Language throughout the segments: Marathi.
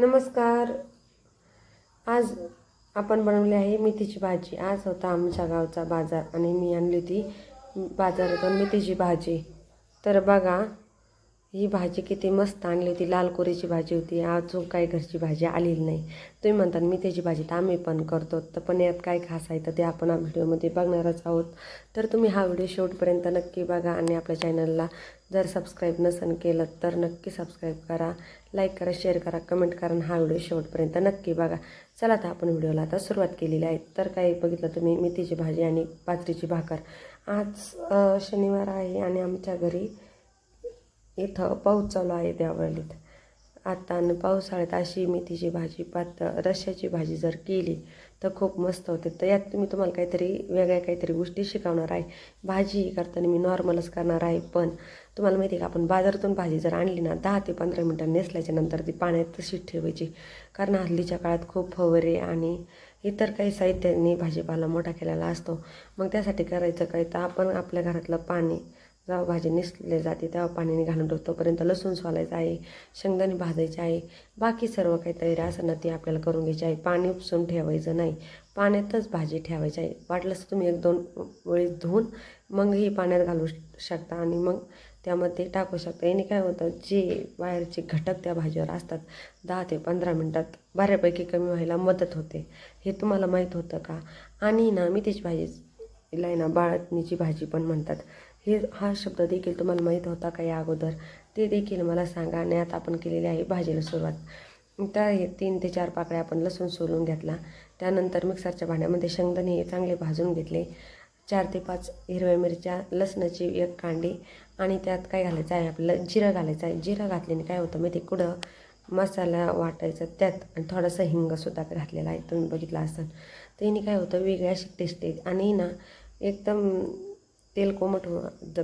नमस्कार. आज आपण बनवली आहे मेथीची भाजी. आज होता आमच्या गावचा बाजार आणि मी आणली होती बाजारातून मेथीची भाजी. तर बघा, ही भाजी किती मस्त आणली होती. लाल कोरीची भाजी होती. अजून काही घरची भाजी आलेली नाही. तुम्ही म्हणता मेथीची भाजी तर आम्ही पण करतो, तर पण यात काय खास आहे तर ते आपण व्हिडिओमध्ये बघणारच आहोत. तर तुम्ही हा व्हिडिओ शेवटपर्यंत नक्की बघा आणि आपल्या चॅनलला जर सबस्क्राईब नसेल केलं तर नक्की सबस्क्राईब करा, लाईक करा, शेअर करा, कमेंट करा. हा व्हिडिओ शेवटपर्यंत नक्की बघा. चला तर आपण व्हिडिओला आता सुरुवात केलेली आहे. तर काय बघितलं तुम्ही, मेथीची भाजी आणि बाजरीची भाकर. आज शनिवार आहे आणि आमच्या घरी इथं पाऊस चालू आहे देवळीत. आता आणि पावसाळ्यात अशी मेथीची भाजी पातळ रश्श्याची भाजी जर केली तर खूप मस्त होते. तर यात तुम्हाला काहीतरी वेगळ्या काहीतरी गोष्टी शिकवणार आहे. भाजी करताना मी नॉर्मलच करणार आहे, पण तुम्हाला माहिती आहे का, आपण बाजारातून भाजी जर आणली ना 10 ते 15 मिनटं नेसल्याच्या नंतर ती पाण्यात तशीच ठेवायची. कारण हल्लीच्या काळात खूप फवारे आणि इतर काही साहित्याने भाजीपाला मोठा केलेला असतो. मग त्यासाठी करायचं काय, तर आपण आपल्या घरातलं पाणी जेव्हा भाजी निसले जाते तेव्हा पाण्याने घालून ठेवतो. तोपर्यंत लसूण सोलायचं आहे, शेंगदाणे भाजायचे आहे, बाकी सर्व काही तयारी असं ना ते आपल्याला करून घ्यायची आहे. पाणी उपसून ठेवायचं नाही, पाण्यातच भाजी ठेवायची आहे. वाटलंच तुम्ही 1-2 वेळेस धुवून मग ही पाण्यात घालू शकता आणि मग त्यामध्ये टाकू शकता. याने काय होतं, जे बाहेरचे घटक त्या भाजीवर असतात 10 ते 15 मिनटात बऱ्यापैकी कमी व्हायला मदत होते. हे तुम्हाला माहीत होतं का? आणि ना मेथीची भाजीला आहे ना बाळतणीची भाजी पण म्हणतात. हा शब्द देखील तुम्हाला माहीत होता का या अगोदर? ते देखील मला सांगा. आणि आता आपण केलेली आहे भाजीला सुरुवात. तर हे 3 ते 4 पाकळ्या आपण लसूण सोलून घेतला. त्यानंतर मिक्सरच्या भांड्यामध्ये शेंगदाणे हे चांगले भाजून घेतले. 4 ते 5 हिरव्या मिरच्या, लसणाची 1 कांडी आणि त्यात काय घालायचं आहे, आपल्याला जिरं घालायचं आहे. जिरं घातल्याने काय होतं माहिती, कुठं मसाला वाटायचा त्यात आणि थोडासा हिंगसुद्धा घातलेला आहे, तुम्ही बघितला असाल. त्याने काय होतं, वेगळी अशी टेस्ट येते. आणि ना एकदम तेल कोमट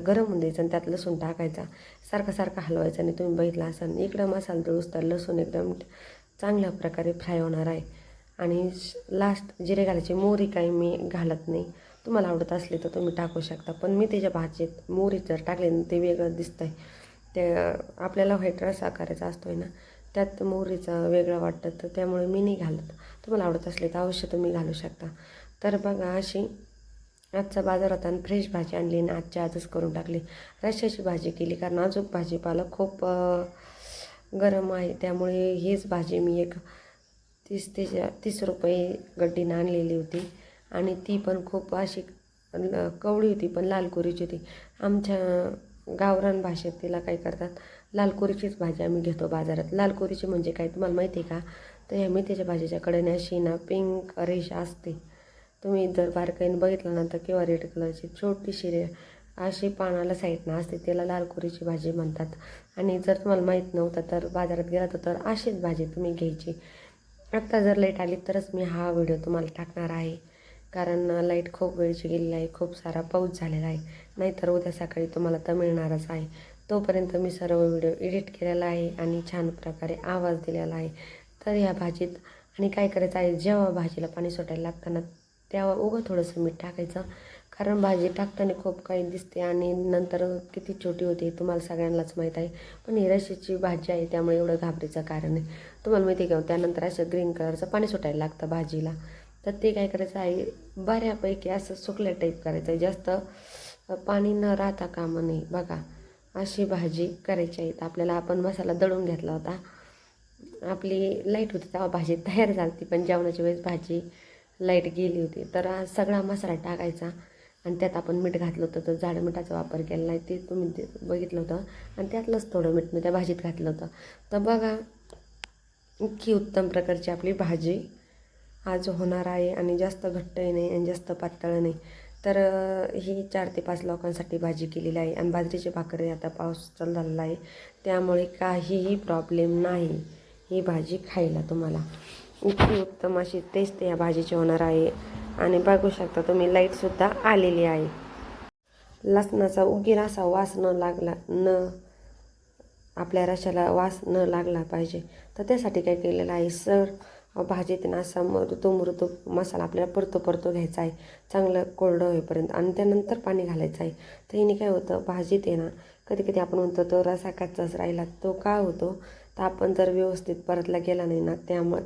गरम होऊन द्यायचं आणि त्यात लसूण टाकायचा. सारखं सारखं हलवायचं आणि तुम्ही बघितलं असाल इकडं मसाला दळूस तर लसूण एकदम चांगल्या प्रकारे फ्राय होणार आहे. आणि लास्ट जिरे घालायचे. मोहरी काही मी घालत नाही, तुम्हाला आवडत असले तर तुम्ही टाकू शकता, पण मी त्याच्या भाजीत मोहरी जर टाकले ना ते वेगळं दिसतं आहे. ते आपल्याला व्हाईट रस्सा करायचा असतो आहे ना, त्यात मोहरीचं वेगळं वाटतं, तर त्यामुळे मी नाही घालत. तुम्हाला आवडत असले तर अवश्य तुम्ही घालू शकता. तर बघा, अशी आजचा बाजारात आणि फ्रेश भाजी आणली आणि आजच्या आजच करून टाकली. रश्श्याची भाजी केली कारण अजून भाजीपाला खूप गरम आहे, त्यामुळे हीच भाजी मी एक 30 रुपये गड्डीनं आणलेली होती. आणि ती पण खूप अशी कवळी होती, पण लाल कोरीची होती. आमच्या गावरान भाषेत तिला काय करतात, लाल कोरीचीच भाजी आम्ही घेतो बाजारात. लाल कोरीची म्हणजे काय तुम्हाला माहिती आहे का? तर ह्या मेथीच्या भाजीच्या कडेने अशी ना पिंक रेषा असते. तुम्ही जर बारकाईने बघितलं ना तर किंवा रेड कलरची छोटीशी अशी पानाला साईडनं असते, त्याला लाल कोरीची भाजी म्हणतात. आणि जर तुम्हाला माहीत नव्हतं तर बाजारात गेला तर अशीच भाजी तुम्ही घ्यायची. आत्ता जर लाईट आली तरच मी हा व्हिडिओ तुम्हाला टाकणार आहे, कारण लाईट खूप वेळची गेलेली आहे, खूप सारा पाऊस झालेला आहे. नाहीतर उद्या सकाळी तुम्हाला तर मिळणारच आहे. तोपर्यंत मी सर्व व्हिडिओ एडिट केलेला आहे आणि छान प्रकारे आवाज दिलेला आहे. तर ह्या भाजीत आणि काय करायचं आहे, जेव्हा भाजीला पाणी सुटायला लागताना तेव्हा उगं थोडंसं मीठ टाकायचं, कारण भाजी टाकताना खूप काही दिसते आणि नंतर किती छोटी होते तुम्हाला सगळ्यांनाच माहीत आहे. पण ही रश्श्याची भाजी आहे त्यामुळे एवढं घाबरायचं कारण नाही. तुम्हाला माहिती आहे का, त्यानंतर असं ग्रीन कलरचं पाणी सुटायला लागतं भाजीला, तर ते काय करायचं आहे, बऱ्यापैकी असं सुकल्या टाईप करायचं आहे, जास्त पाणी न राहता कामा नाही. बघा, अशी भाजी करायची आहे. तर आपल्याला आपण मसाला दळून घेतला होता, आपली लाईट होती तेव्हा भाजी तयार झाली होती, पण जेवणाच्या वेळेस भाजी लाईट गेली होती. तर सगळा मसाला टाकायचा आणि त्यात आपण मीठ घातलं होतं, तर जाडं मिठाचा वापर केलेला आहे, ते तुम्ही बघितलं होतं. आणि त्यातलंच थोडं मीठ मी त्या भाजीत घातलं होतं. तर बघा, इतकी उत्तम प्रकारची आपली भाजी आज होणार आहे आणि जास्त घट्टही नाही आणि जास्त पातळ नाही. तर ही 4 ते 5 लोकांसाठी भाजी केलेली आहे. आणि बाजरीची भाकरी आता पाऊस चालू झालेला आहे त्यामुळे काहीही प्रॉब्लेम नाही ही भाजी खायला. तुम्हाला इतकी उत्तम अशी टेस्ट या भाजीची होणार आहे. आणि बघू शकता तुम्ही, लाईटसुद्धा आलेली आहे. लसणाचा उगीर असा वास आपल्या रशाला वास न लागला पाहिजे, तर त्यासाठी काय केलेलं आहे, भाजीत ना असा मृदू मसाला आपल्याला परतो घ्यायचा आहे, चांगलं कोरडं होईपर्यंत. आणि त्यानंतर पाणी घालायचं आहे. तर हिने काय होतं, भाजीत आहे ना कधी कधी आपण म्हणतो तो रसा कच्चाच राहिला, तो का होतो, तर आपण जर व्यवस्थित परतला गेला नाही ना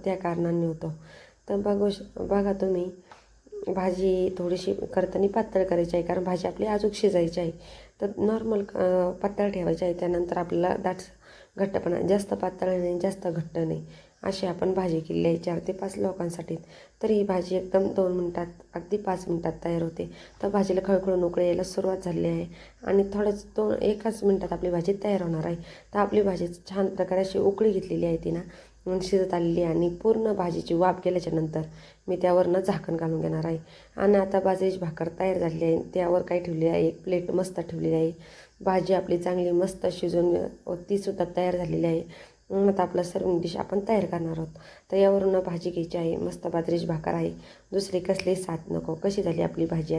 त्या कारणाने होतं. तर बघा तुम्ही, भाजी थोडीशी करताना पातळ करायची आहे, कारण भाजी आपली अजून शिजायची आहे. तर नॉर्मल पातळ ठेवायची आहे. त्यानंतर आपल्याला घट्टपणा, जास्त पातळ नाही जास्त घट्ट नाही, अशी आपण भाजी केली आहे 4 ते 5 लोकांसाठी. तर ही भाजी एकदम 2 मिनटात, अगदी 5 मिनटात तयार होते. तर भाजीला खळखळून उकळी यायला सुरुवात झाली आहे आणि एकाच मिनटात आपली भाजी तयार होणार आहे. तर आपली भाजी छान प्रकारे अशी उकळी घेतलेली आहे ती ना, शिजत आलेली आहे आणि पूर्ण भाजीची वाफ गेल्याच्यानंतर मी त्यावरनं झाकण घालून घेणार आहे. आणि आता बाजरीची भाकर तयार झालेली आहे. त्यावर काय ठेवली आहे, एक प्लेट मस्त ठेवलेली आहे. भाजी आपली चांगली मस्त शिजून तीसुद्धा तयार झालेली आहे. आता आपलं सर्विंग डिश आपण तयार करणार आहोत. तर यावरून भाजी घ्यायची आहे. मस्त बाजरीची भाकर आहे, दुसरी कसलीही साथ नको. कशी झाली आपली भाजी?